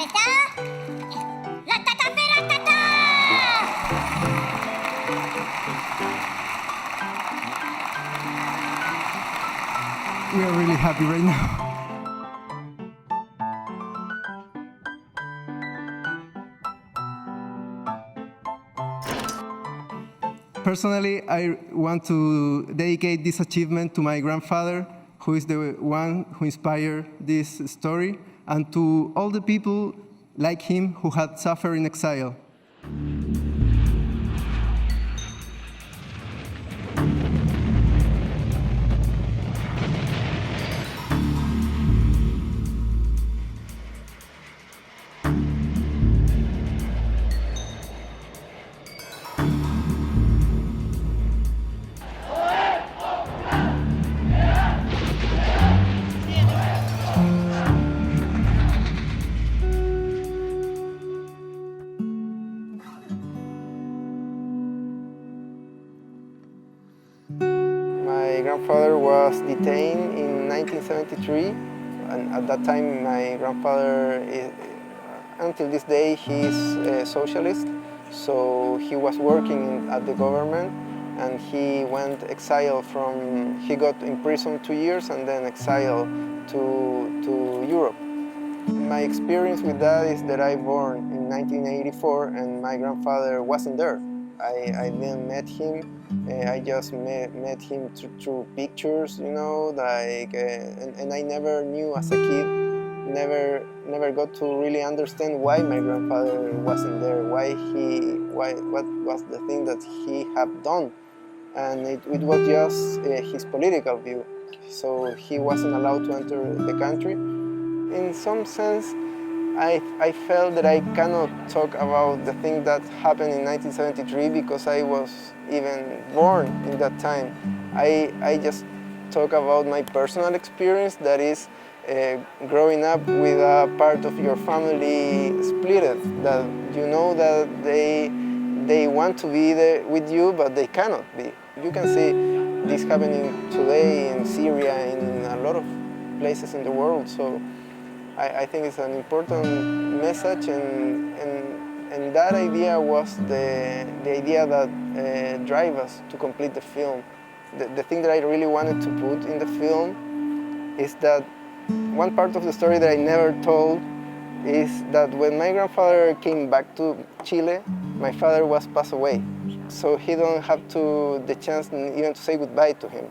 We are really happy right now. Personally, I want to dedicate this achievement to my grandfather, who is the one who inspired this story, and to all the people like him who had suffered in exile. My grandfather was detained in 1973, and at that time my grandfather, until this day, he's a socialist, so he was working at the government, and he went exile he got imprisoned 2 years and then exiled to Europe. My experience with that is that I born in 1984 and my grandfather wasn't there. I didn't met him. I just met him through pictures, you know, like, and I never knew as a kid, never got to really understand why my grandfather wasn't there, what was the thing that he had done, and it was just his political view. So he wasn't allowed to enter the country. In some sense, I felt that I cannot talk about the thing that happened in 1973 because I was even born in that time. I just talk about my personal experience, that is growing up with a part of your family splitted, that you know that they want to be there with you, but they cannot be. You can see this happening today in Syria and in a lot of places in the world. So I think it's an important message, and that idea was the idea that drive us to complete the film. The thing that I really wanted to put in the film is that one part of the story that I never told is that when my grandfather came back to Chile, my father was passed away. So he don't have the chance even to say goodbye to him.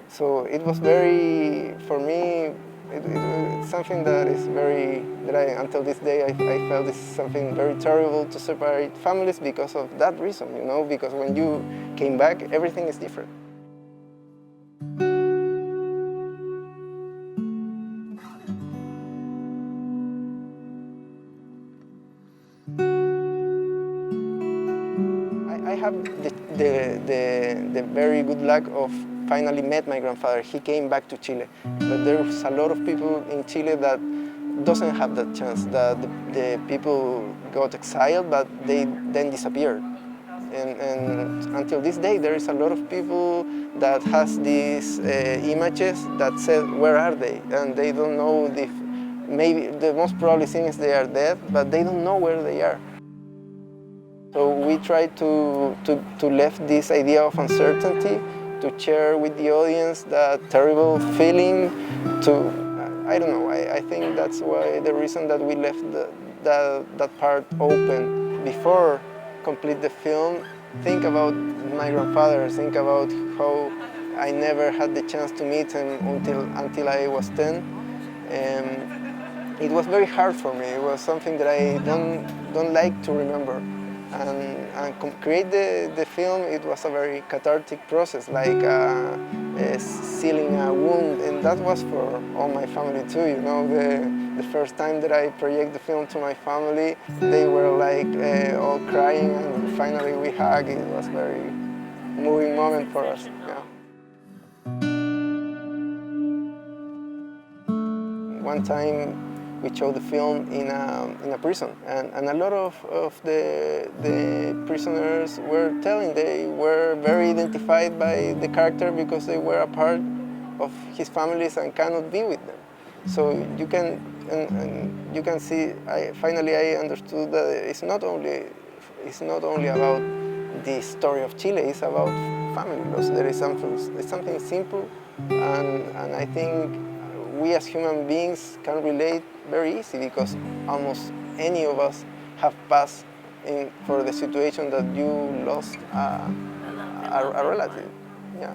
So it was very, for me, it's something that is until this day, I felt this is something very terrible to separate families because of that reason, you know, because when you came back, everything is different. I have the very good luck of finally met my grandfather. He came back to Chile, but there's a lot of people in Chile that doesn't have that chance. That the people got exiled, but they then disappeared. And until this day, there is a lot of people that has these images that say, where are they? And they don't know if, maybe the most probably thing is they are dead, but they don't know where they are. So we try to left this idea of uncertainty, to share with the audience that terrible feeling. I don't know, I think that's why the reason that we left that part open before complete the film. Think about my grandfather, think about how I never had the chance to meet him until I was 10. It was very hard for me. It was something that I don't like to remember. And create the film, it was a very cathartic process, like sealing a wound, and that was for all my family too. You know, the first time that I project the film to my family, they were like all crying, and finally we hugged. It was a very moving moment for us. Yeah. One time we showed the film in a prison, and a lot of the prisoners were telling they were very identified by the character because they were a part of his families and cannot be with them. So you can and you can see. Finally I understood that it's not only about the story of Chile. It's about family loss. There is something simple, and I think we as human beings can relate very easy because almost any of us have passed for the situation that you lost a relative. Yeah.